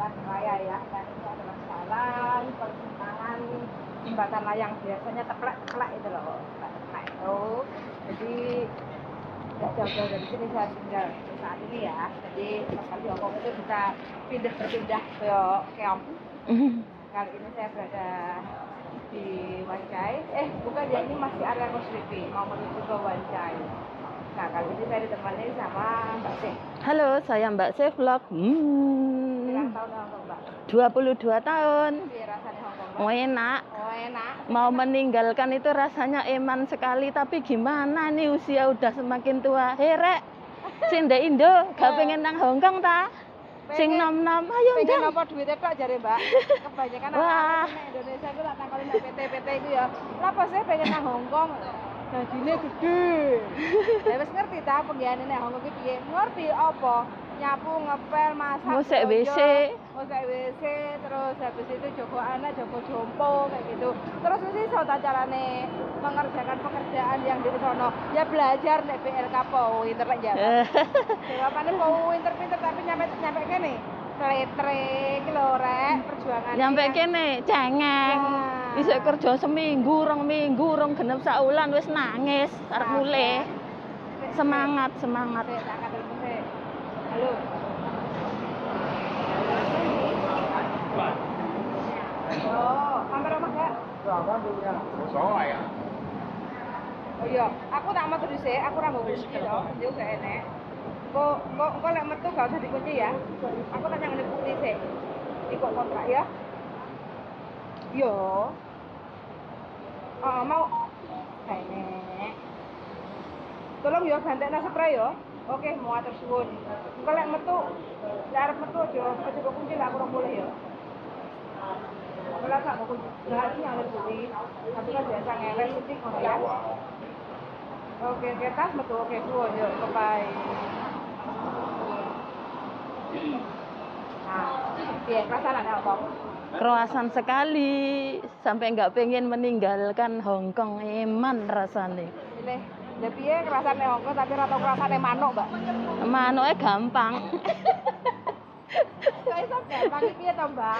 jalan raya ya. Dan ini adalah jalan persimpangan jembatan layang, biasanya teplek-teplek itu loh, teplek itu. Jadi tidak jauh-jauh dari sini saya tinggal saat ini ya. Jadi pas di Hongkong itu bisa berpindah ke Keong. Kali ini saya berada di Wan Chai. Bukan ya, ini masih area Kosripi, mau menuju ke Wan Chai. Nah, kali ini saya ditemani sama Mbak C. Halo, saya Mbak C Vlog. Berapa tahun Hongkong, Mbak? 22 tahun. Iya, rasanya Hongkong, Mbak? Oh, enak. Oh, enak. Mau meninggalkan itu rasanya eman sekali, tapi gimana nih usia udah semakin tua. Rek, sing ndek Indo gak pengen nang Hongkong ta? Sing nom-nom, ayo pengen ndang. apa duitnya tok jare, Mbak? Kebanyakan Wah. anak-anak Indonesia ku tak takoni nang PT-PT iku ya. Lah apa sih pengen nang Hongkong? Gajine gede. Lah wis ngerti ta penggaweane nang Hongkong iki piye? Ngerti apa? Nyapu, ngepel, masak, Ngosek WC. ngosek WC, terus habis itu jogo anak, jogo jompo kayak gitu. Terus sih soal carane mengerjakan pekerjaan yang di sono. Ya belajar nek BLK Po Winter lek ya. Jawabane Po Winter pinter tapi nyampe kene. Kletre iki lho rek perjuangan. Nyampe kene cengeng. Nah. Isuk kerja seminggu, rong genep sak wulan wis nangis arep mulih. Semangat. Tak telepon sik. Halo. Oh, mampir omah gak? Soalnya Oh iya, aku tak metu dhisik, aku ora mau kunci to, yo gak enek. Kok lek metu gak usah dikunci ya. Aku tak nyang bukti sik. Ikut kontrak ya. Yo. Oh, mau enek. Tolong yo gantekna spray yo. Oke, mau atur suwun. Engko lek metu, lek arep metu aja kunci lah kurang boleh yo. Kalau tak mau kunci, lah ini yang bukti. Tapi kan biasa ngewek kunci ngono ya. Oke, tas metu oke suwun yo, bye. Nah, piye perasaan apa? Kerasan sekali, sampai nggak pengen meninggalkan Hongkong. Eman rasanya. Pilih, ya piye kerasane Hongkong tapi ora tau kerasane manuk, Mbak. Manuknya gampang. Kok iso gampang iki piye to, Mbak?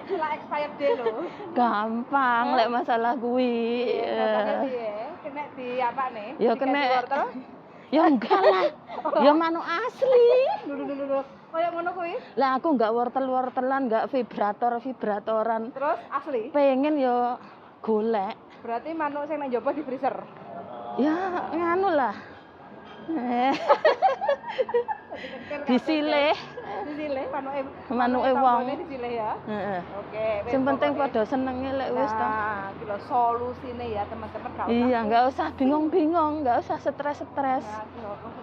Setelah expired day lho. Gampang, lek masalah kuwi. Rasane piye? Kena di apa nih? Ya Diganti kena. wortel? Ya enggak lah. Ya manuk asli. Lho. Kayak ngono kuwi. Lah aku enggak wortel-wortelan, enggak vibratoran. Terus asli. Pengen ya golek. Berarti manuk sing nang njaba di freezer. Ya nganu lah. Disilih. Disilih Manuke wong. disilih ya. Heeh. Oke, wis. Sing penting pokoknya- padha senenge lek wis ta. Nah, iki lho solusine ya teman-teman gak usah. Iya, enggak usah bingung-bingung, enggak usah stres.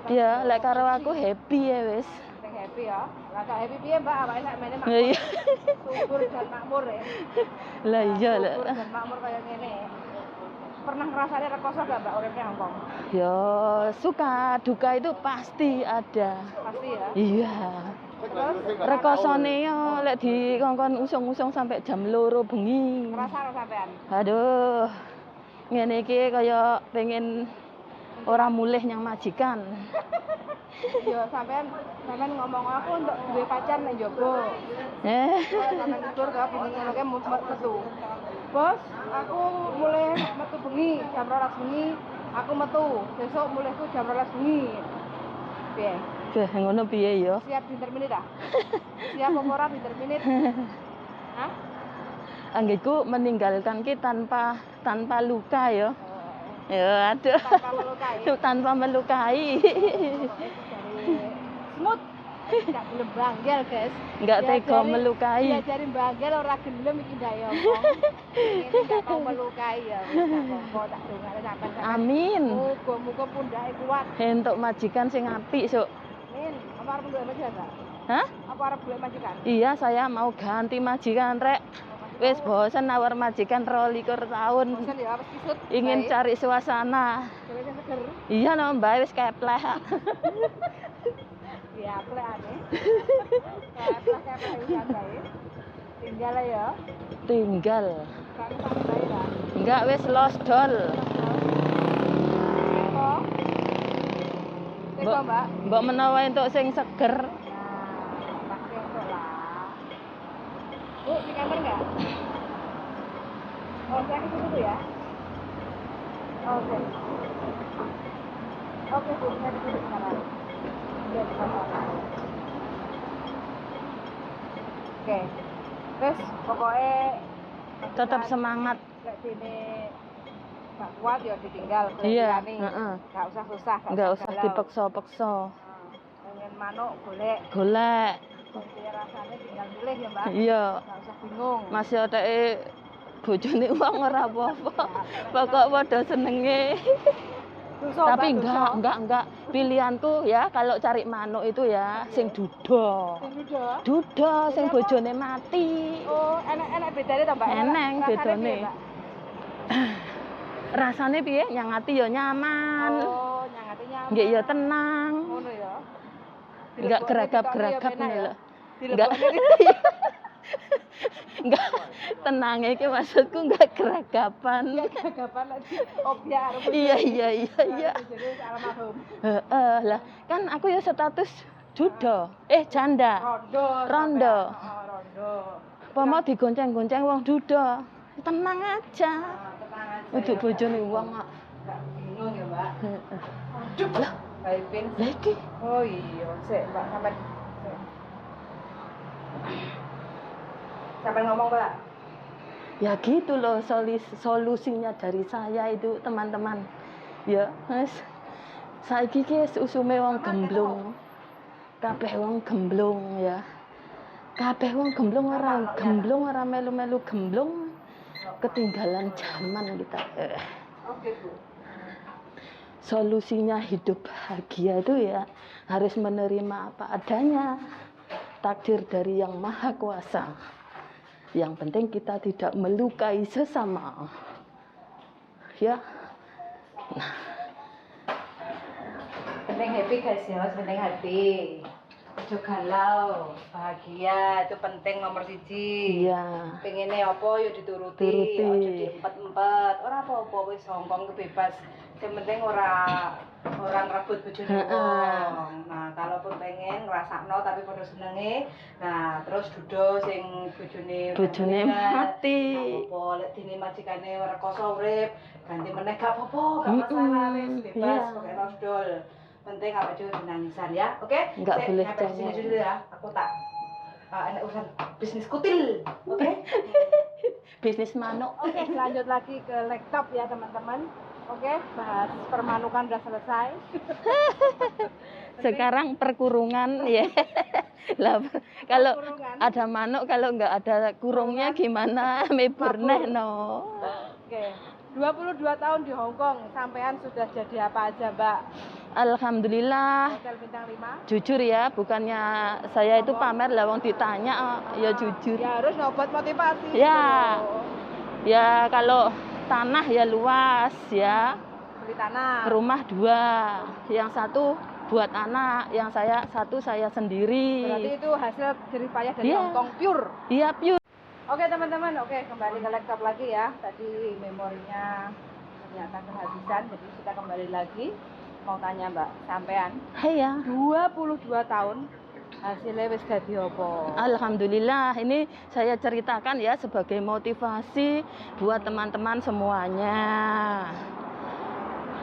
Ya, lek karo aku happy ya wis. Sing happy ya. Lah gak happy piye, Mbak? Awake sak mene makmur. Iya. Subur dan makmur ya. Lah iya Subur lek. dan makmur kayak ngene. Pernah ngrasane rekoso gak Mbak urip nang Hongkong? Ya, suka duka itu pasti ada. Pasti ya. Iya. Terus Rekosone yo lek dikongkon usung-usung sampai jam 2 bengi. ngrasane sampean. Aduh. Ngene iki kaya pengen ora mulih nyang majikan. Yo sampean ngomong aku untuk duwe pacar nek njogo. Sampean tidur gak bengi ngono ke metu. Bos, aku mulai metu bengi jam 12 bengi. Aku metu. Besok mulaiku jam 12 bengi. Piye? Beh, ngono piye ya? Siap interminit ah? Siap apa ora interminit? Hah? Anggeku meninggalkan ki tanpa luka ya. Ya, aduh. Tanpa melukai. Tanpa melukai. Dari smooth. Enggak gelem banggel, guys. Enggak tega Diajari- melukai. Diajari banggel ora gelem iki ndak ya, Bang. Ini enggak mau melukai ya, wis gak apa-apa tak dongane sampean. Amin. Muga-muga pundake kuat. Entuk majikan sing apik, Suk. Min, apa arep duwe majikan, Mbak? Hah? Apa arep duwe majikan? Iya, saya mau ganti majikan, Rek. Wis bosen nawar majikan 22 tahun. Bosan ya, wis kisut. Ingin Baik. cari suasana. Dewe sing seger. Iya, no, Mbak wis kepleh. Ya, plekane. Keplek wis bae. Tinggal ya. Tinggal. Kan sampe bae lah. Enggak wis lost doll. Kok? Teko, Mbak. Mbok menawa entuk sing seger. Nah, pasti entuk lah. Bu, di kamar nggak? Oh, saya ke situ ya? Oke. Oke, Bu, saya di situ sekarang. Iya, di kamar. Oke. Terus, pokoknya Tetap semangat. kayak sini nggak kuat ya ditinggal. Iya, nih. heeh. Nggak usah susah, Nggak usah galau. dipeksa-peksa. Pengen manuk, golek. Golek. Jadi rasanya tinggal milih ya, Mbak. Iya. Nggak usah bingung. Masih ada bojone wong ora apa-apa. Pokok padha senenge. Dosa, Tapi Mbak, dosa. enggak. Pilihanku ya kalau cari manuk itu ya sing duda. Sing udah. Duda sing Jadi apa? bojone mati. Oh, enak bedanya toh, Mbak? Eneng Rasanya bedane. piye, Mbak? Rasane piye? Nyangati ya nyaman. Oh, nyangati nyaman. Nggih ya tenang. Ngono ya. Enggak Dilebokne geragap-geragap ditokne ya, nih penak lho. ya? Enggak. Dilebokne Enggak tenang iki maksudku enggak geragapan. kapan lagi obyek arep. Iya. Jadi almarhum. Heeh, lah kan aku ya status duda. Janda. Rondo. Rondo. Rondo. Apa mau digonceng-gonceng wong duda. Tenang aja. Tenang aja. Untuk ya, bojone Mbak. wong kok. Nggak bingung ya, Mbak. Heeh. Aduh. Lah, Baipin. lah iki Oh iya, sik, Mbak, sampai ngomong, Mbak. ya gitu loh solusinya dari saya itu teman-teman. Ya, Mas. Saiki ki usume wong gemblung. Kabeh wong gemblung ya. Kabeh wong gemblung ora melu-melu gemblung. Ketinggalan zaman kita. Oke, Bu. Solusinya hidup bahagia itu ya harus menerima apa adanya. Takdir dari Yang Maha Kuasa. Yang penting kita tidak melukai sesama. Ya. Nah, Penting happy guys ya, penting happy. Ojo galau, bahagia itu penting nomor siji. iya. Pengennya apa ya dituruti, Turuti. ojo diempet-empet. Ora apa-apa wis Hongkong ku bebas. Yang penting orang ngerebut bojone wong. Nah, kalaupun pengen ngrasakno tapi padha senenge, nah terus duda sing bojone Mati. apa lek dene majikane rekoso urip, ganti meneh gak apa-apa, gak masalah wis bebas Iya. pokoke rosdol. Penting awake dhewe dinangisan ya. Oke? Nggak Sik, boleh sampai sini cengeng. dulu ya. Aku tak enak urusan bisnis kutil. Oke? Bisnis manuk. Oke, lanjut lagi ke laptop ya teman-teman. Oke, bahas permanukan udah selesai. Sekarang perkurungan ya. Lah kalau Perkurungan. ada manuk kalau nggak ada kurungnya gimana? Meburneh no. Oke, 22 tahun di Hong Kong, sampean sudah jadi apa aja, Mbak? Alhamdulillah. Hotel bintang 5? Jujur ya, bukannya saya itu pamer lah wong ditanya ya jujur. Ya harus nyobat motivasi. Ya. gitu loh. Ya kalau tanah ya luas ya. Beli tanah. Rumah 2. Yang satu buat anak, yang satu saya sendiri. Berarti itu hasil jerih payah dari Iya. Hong Kong pure. Iya, pure. Oke teman-teman, oke kembali ke laptop lagi ya. Tadi memorinya ternyata kehabisan, jadi kita kembali lagi. Mau tanya Mbak, sampean Hai ya. 22 tahun hasilnya wis dadi apa? Alhamdulillah, ini saya ceritakan ya sebagai motivasi buat teman-teman semuanya.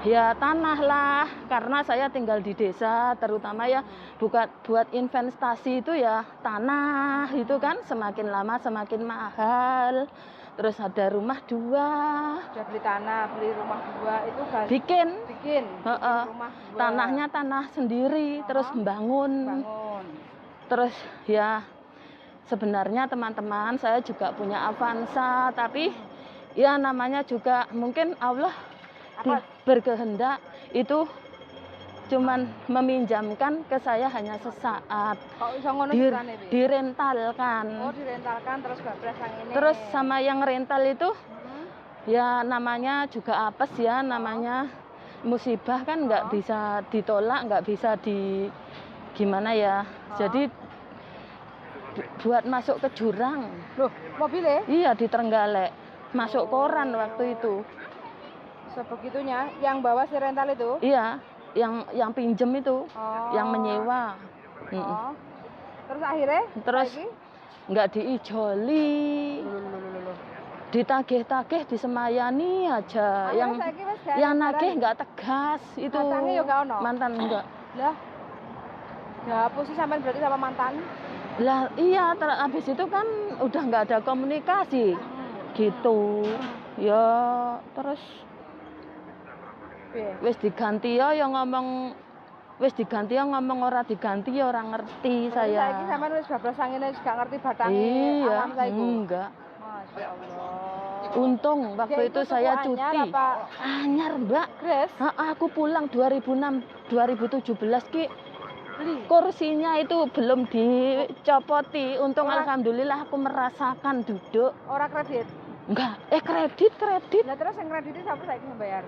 Ya tanah lah, karena saya tinggal di desa, terutama ya buat investasi itu ya tanah itu kan semakin lama semakin mahal. Terus ada rumah 2. Udah beli tanah, beli rumah 2 itu Bikin bikin rumah 2. tanahnya tanah sendiri, terus bangun. Terus ya sebenarnya teman-teman saya juga punya Avanza, tapi ya namanya juga mungkin Allah berkehendak itu cuman meminjamkan ke saya hanya sesaat. Kok iso ngono carane, Bi? Direntalkan. Oh, direntalkan terus gak berasa ini. Terus sama yang rental itu ya namanya juga apes ya, namanya musibah kan nggak bisa ditolak, nggak bisa gimana ya. Jadi buat masuk ke jurang. Loh, mobilnya? Iya di Trenggalek. Masuk koran waktu itu. Sebegitunya, yang bawa si rental itu? Iya, yang pinjem itu, yang menyewa. Oh. Terus akhirnya? Terus lagi? nggak diijoli, ditagih-tagih disemayani aja. Yang nagih nggak tegas itu. Mantannya ya nggak ono? Mantan enggak. Lah. Ya, apa sih sampean berarti sama mantan? Lah iya, habis itu kan udah nggak ada komunikasi gitu. Ya terus Piye? wis diganti ya yang ngomong, wis diganti ya ngomong, ora diganti ya orang ngerti Saiki saya. sampean wis bablas sangene wis gak ngerti batange Iya, alam saiku. enggak. Masya Allah. Untung Dia waktu itu tuku saya anyar cuti. apa? Anyar, Mbak. Gres? Aku pulang 2006, 2017 ki Beli. kursinya itu belum dicopoti. Untung Ora- alhamdulillah aku merasakan duduk. Ora kredit. Enggak, kredit. Lah terus yang kreditnya siapa saiki ngebayar?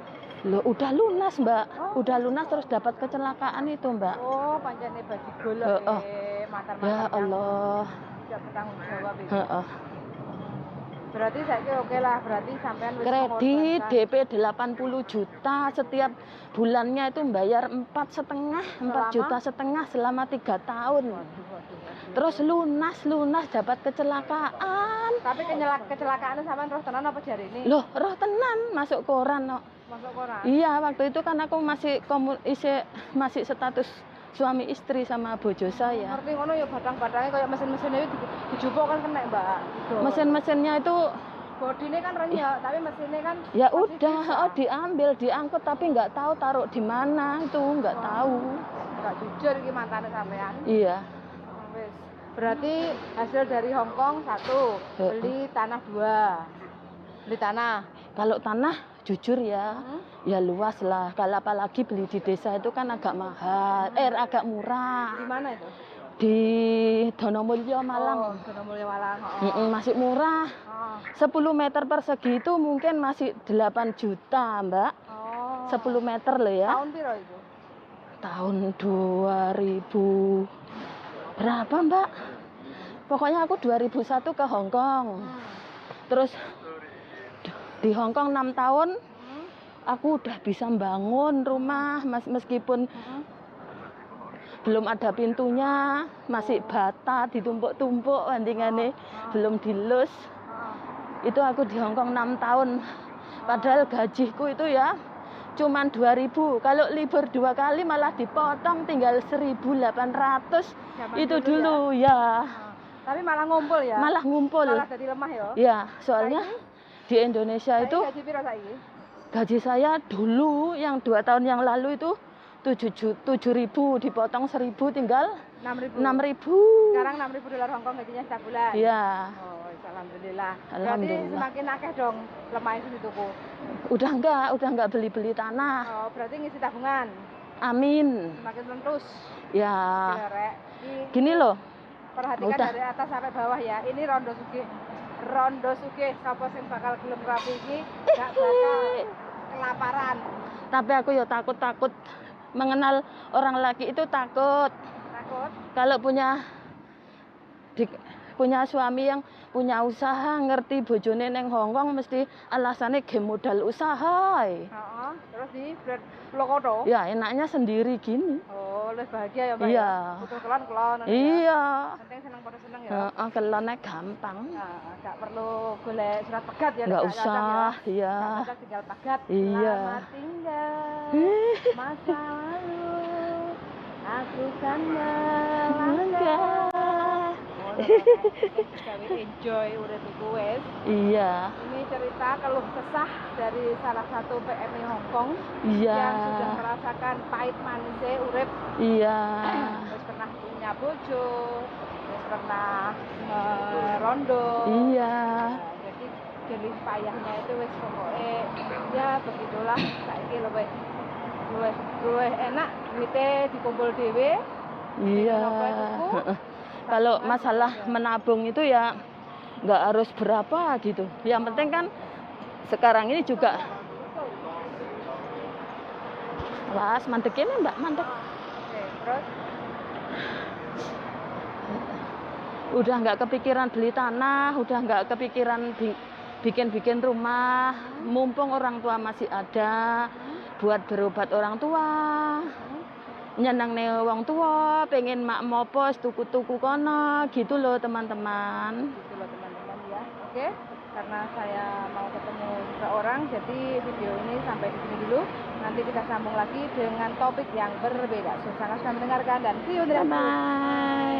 Loh, udah lunas, Mbak. Oh. Udah lunas terus dapat kecelakaan itu, Mbak. Oh, pancene bagi golek Heeh. mantan-mantan. Ya Allah. Tidak bertanggung jawab itu. Heeh. Berarti saiki oke lah, berarti sampean wis Kredit mengorbankan. DP 80 juta, setiap bulannya itu bayar 4,5 Selama? juta setengah selama 3 tahun. Waduh. Terus lunas dapat kecelakaan. Tapi kecelakaannya sampean roh tenan apa jari ini? Loh, roh tenan masuk koran no. Masuk koran. Iya, waktu itu kan aku masih status suami istri sama bojo saya. Ngerti ngono ya batang-batangnya kayak mesin-mesinnya itu dijupuk kan kena, Mbak. Gitu. Mesin-mesinnya itu Bodinya kan renyah, tapi mesinnya kan ya masih udah, bisa. oh diambil, diangkut, tapi nggak tahu taruh di mana itu, nggak tahu. Enggak jujur iki mantane sampean. Iya. Wis. Berarti hasil dari Hong Kong 1, beli tanah 2. Beli tanah. Kalau tanah jujur ya, Hmm? ya luas lah. Kalau apalagi beli di desa itu kan agak mahal, agak Di murah. mana itu? Di Donomulyo Oh, Malang. Donomulyo Malang. Oh. Masih murah. Oh. 10 meter persegi itu mungkin masih 8 juta, Mbak. Oh. 10 meter loh ya. Tahun piro itu? Tahun 2000 berapa, Mbak? Pokoknya aku 2001 ke Hong Kong. Terus di Hong Kong 6 tahun aku udah bisa bangun rumah, meskipun belum ada pintunya, masih bata ditumpuk-tumpuk bandingannya, belum dilus. Itu aku di Hong Kong 6 tahun. Padahal gajiku itu ya cuman 2.000. Kalau libur 2 kali malah dipotong tinggal 1.800. Zaman Itu dulu dulu ya. Tapi malah ngumpul ya? Malah ngumpul. Malah jadi lemah ya? Ya, soalnya di Indonesia itu Gaji piro saiki? gaji saya dulu yang 2 tahun yang lalu itu 7.000, dipotong 1.000 tinggal 6.000. 6.000. Sekarang 6.000 dolar Hong Kong gajinya setiap bulan. Iya. Oh, alhamdulillah. Berarti Alhamdulillah. semakin akeh dong lemah itu di tuku. Udah enggak beli-beli tanah. Oh, berarti ngisi tabungan. Amin. Semakin terus. Ya. Rek. Gini loh. Perhatikan Udah. dari atas sampai bawah ya. Ini rondo sugih. Rondo sugih sapa sing bakal gelem rapi iki gak bakal kelaparan. Tapi aku ya takut mengenal orang laki itu takut. Takut? Kalau punya suami yang punya usaha, ngerti bojone neng Hongkong mesti alasannya ge modal usaha. Heeh. Terus di Plokoto. Ya enaknya sendiri gini. Oh, lebih bahagia ya, Mbak. Iya. Ya? Butuh kelon-kelon. Iya. Penting seneng pada seneng ya. Heeh, kelone gampang. Nah, gak perlu golek surat pegat ya. Nggak Kak, kadang usah, ya. iya. Kadang tinggal pegat. Iya. Selamat tinggal masa lalu. Aku kan melangkah. Gawe enjoy urip iku wis. Iya. Ini cerita keluh kesah dari salah satu PMI Hong Kong Iya. yang sudah merasakan pahit manisnya urip. Iya. Terus pernah punya bojo, terus pernah rondo. Iya. Nah, jadi jenis payahnya itu wis pokoknya ya begitulah. Saiki luwih enak duitnya dikumpul dhewe. Iya. Kalau masalah menabung itu ya nggak harus berapa gitu. Yang penting kan sekarang ini juga. Las mandek ini Mbak, mandek. Oke, terus Udah nggak kepikiran beli tanah, udah nggak kepikiran bikin rumah. Mumpung orang tua masih ada buat berobat orang tua. nyenengne wong tua, pengen mak mopos tuku-tuku kono, gitu loh teman-teman. Gitu loh teman-teman ya. Oke, karena saya mau ketemu seseorang, jadi video ini sampai di sini dulu. Nanti kita sambung lagi dengan topik yang berbeda. Susana sudah mendengarkan dan see you di next video. Bye.